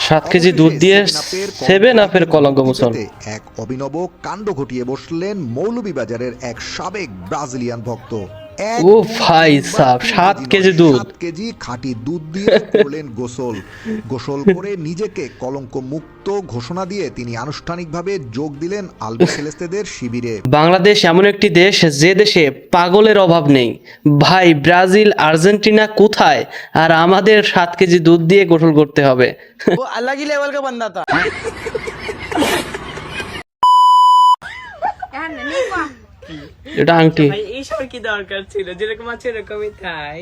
7 KG দুধ দিয়ে 7 আপের কলঙ্ক মোচন। এক অভিনব কাণ্ড ঘটিয়ে বসলেন মৌলভীবাজারের এক সাবেক ব্রাজিলিয়ান ভক্ত। ও ভাই সাহেব, 7 কেজি দুধ, 7 কেজি খাঁটি দুধ দিয়ে করলেন গোসল করে নিজেকে কলঙ্ক মুক্ত ঘোষণা দিয়ে তিনি আনুষ্ঠানিকভাবে যোগ দিলেন আলবিসেলেস্তেদের শিবিরে। বাংলাদেশ এমন একটি দেশ যে দেশে পাগলের অভাব নেই ভাই। ব্রাজিল আর্জেন্টিনা কোথায়, আর আমাদের 7 কেজি দুধ দিয়ে গোসল করতে হবে। वो अलग ही लेवल का बंदा था। এটা আংটি ভাই এইসব কি দরকার ছিল? যেরকম আছে এরকমই থাই।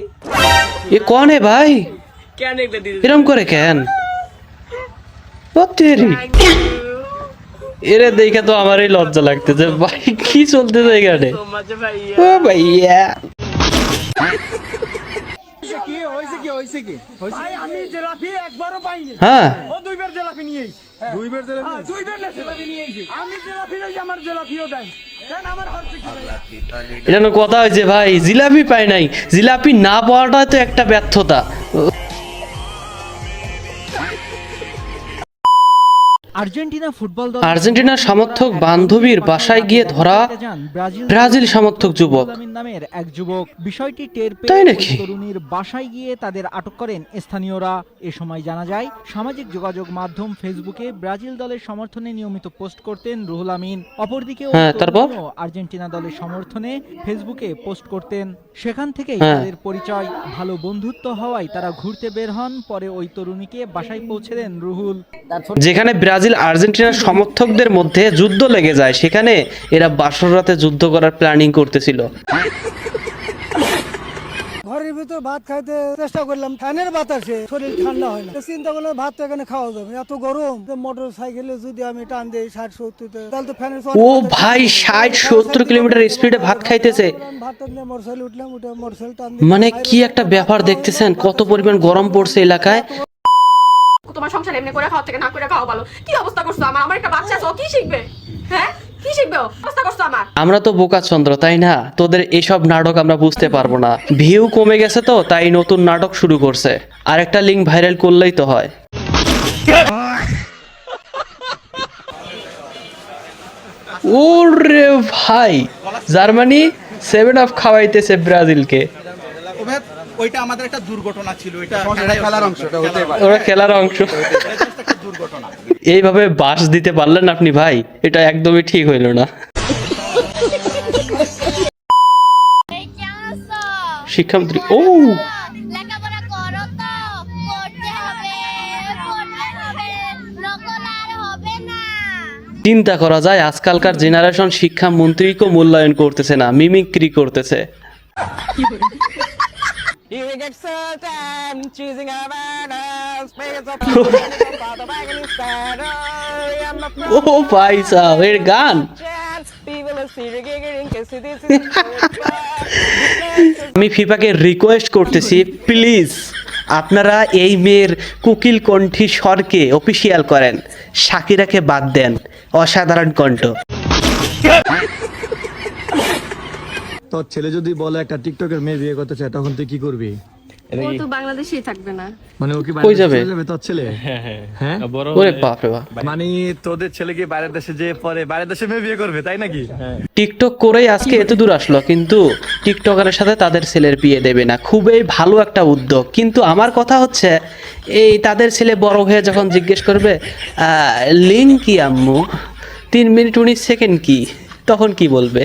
এ কনে ভাই, কেন এগুলো দিতে এরম করে কেন? ও তেরি, এরে দেখে তো আমারই লজ্জা লাগতেছে ভাই, কি চলতেছে এখানে? তোমার ভাই ও ভাইয়া, আমি জিলাপি একবারও পাইনি। হ্যাঁ ও দুইবার জিলাপি নিয়েই। দুইবার জিলাপি নিয়েছি। আমি জিলাপি লই, আমার জিলাপিও দেন। কেন আমার হচ্ছে কি? এটা না কথা হয়েছে ভাই, জিলাপি পাই নাই। জিলাপি না পাওয়াটা তো একটা ব্যর্থতা। আর্জেন্টিনা ফুটবল দল আর্জেন্টিনার সমর্থক বান্ধবীর বাসায় গিয়ে ধরা ব্রাজিল সমর্থক যুবক নামের এক যুবক। বিষয়টি টের তাই পেয়ে নাকি? ওই তরুণীর বাসায় গিয়ে তাদের আটক করেন স্থানীয়রা। এ সময় জানা যায়, সামাজিক যোগাযোগ মাধ্যম ফেসবুকে ব্রাজিল দলের সমর্থনে নিয়মিত পোস্ট করতেন রুহুল আমিন। অপরদিকে ওই হ্যাঁ, তারপর? তরুণীও আর্জেন্টিনা দলের সমর্থনে ফেসবুকে পোস্ট করতেন। সেখান থেকেই হ্যাঁ। তাদের পরিচয়। ভালো বন্ধুত্ব হওয়ায় তারা ঘুরতে বের হন। পরে ওই তরুণীকে বাসায় পৌঁছে দেন রুহুল। যেখানে ব্রাজিল আর্জেন্টিনার সমর্থকদের মধ্যে যুদ্ধ লেগে যায়, সেখানে এরা বাসর রাতে যুদ্ধ করার প্ল্যানিং করতেছিল। ঘরের ভিতর ভাত খাইতে চেষ্টা করলাম, ফ্যানের বাতাসে শরীর ঠান্ডা হয় না। চিন্তা করলাম ভাত তো এখানে খাওয়া যাবে, এত গরম। মোটর সাইকেলে যদি আমি টান দিই 60-70, তাহলে তো ফ্যানের ও ভাই, 60-70 কিলোমিটার স্পিডে ভাত খাইতেছে। ভাতটা নিয়ে মোটরসাইকেল উঠলাম, উঠে মোটরসাইকেল টান দিয়ে মানে কি একটা ব্যাপার দেখতেছেন, কত পরিমাণ গরম পড়ছে এলাকায়। তোমার সংসার এমনি করে খাওয়া থেকে না করে খাওয়া ভালো। কি অবস্থা করছো আমার? আমার একটা বাচ্চা আছে, ও কি শিখবে? হ্যাঁ, কি শিখবে? অবস্থা করছো আমার। আমরা তো বোকা চন্দ্র, তাই না? তোদের এসব নাটক আমরা বুঝতে পারবো না। ভিউ কমে গেছে তো, তাই নতুন নাটক শুরু করছে। আরেকটা লিঙ্ক ভাইরাল করলেই তো হয়। ওরে ভাই, জার্মানি 7 আপ খাওয়াইতেছে ব্রাজিলকে। ওইটা আমাদের একটা দুর্ঘটনা ছিল। এটা খেলার অংশটা হতে পারে। ওরা খেলার অংশ। একটা দুর্ঘটনা। এইভাবে বাস দিতে পারলেন আপনি ভাই, এটা একদমই ঠিক হইল না। শিক্ষামন্ত্রী ও লেখাপড়া করো তো, পড়তে হবে, নকল আর হবে না। চিন্তা করা যায়, আজকালকার জেনারেশন শিক্ষামন্ত্রীকে মূল্যায়ন করতেছে না, মিমিক্রি করতেছে। You get certain choosing a banner, space of the wagon is sad. ও ভাই সাহেব, এর গান। People are segregating this. আমি ফিফাকে রিকোয়েস্ট করতেছি, প্লিজ আপনারা এই মেয়ের কুকিল কণ্ঠী স্বরকে অফিসিয়াল করেন, শাকিরাকে বাদ দেন। অসাধারণ কণ্ঠ। তোর ছেলে যদি বলে একটা টিকটকের মেয়ে বিয়ে করতে চায়, তখন তুই কি করবি? ও তো বাংলাদেশেই থাকবে না। মানে ও কি কই বাইরে যাবে? চলে যাবে তোর ছেলে? হ্যাঁ, ওরে বাপ রে বাপ, মানে তোদের ছেলে কি বাইরের দেশে যে পরে বাইরের দেশে মেয়ে বিয়ে করবে, তাই নাকি? টিকটক করেই আজকে এত দূর আসলো, কিন্তু টিকটকারের সাথে তাদের ছেলের বিয়ে দেবে না। খুবই ভালো একটা উদ্যোগ, কিন্তু আমার কথা হচ্ছে, এই তাদের ছেলে বড় হয়ে যখন জিজ্ঞেস করবে লিঙ্ক কি আম্মু, 3 মিনিট 19 সেকেন্ড কি, তখন কি বলবে?